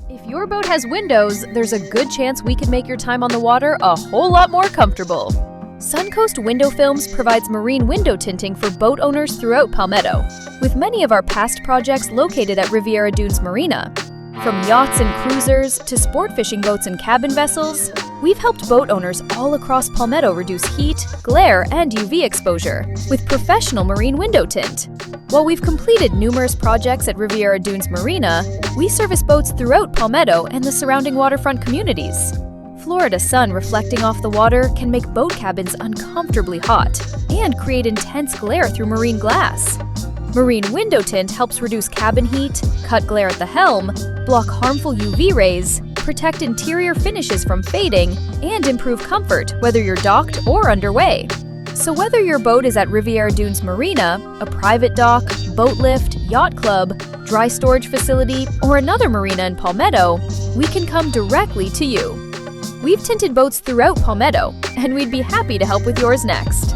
If your boat has windows, there's a good chance we can make your time on the water a whole lot more comfortable. Suncoast Window Films provides marine window tinting for boat owners throughout Palmetto, with many of our past projects located at Riviera Dunes Marina. From yachts and cruisers to sport fishing boats and cabin vessels, we've helped boat owners all across Palmetto reduce heat, glare, and UV exposure with professional marine window tint. While we've completed numerous projects at Riviera Dunes Marina, we service boats throughout Palmetto and the surrounding waterfront communities. Florida sun reflecting off the water can make boat cabins uncomfortably hot and create intense glare through marine glass. Marine window tint helps reduce cabin heat, cut glare at the helm, block harmful UV rays, protect interior finishes from fading, and improve comfort whether you're docked or underway. So whether your boat is at Riviera Dunes Marina, a private dock, boat lift, yacht club, dry storage facility, or another marina in Palmetto, we can come directly to you. We've tinted boats throughout Palmetto, and we'd be happy to help with yours next.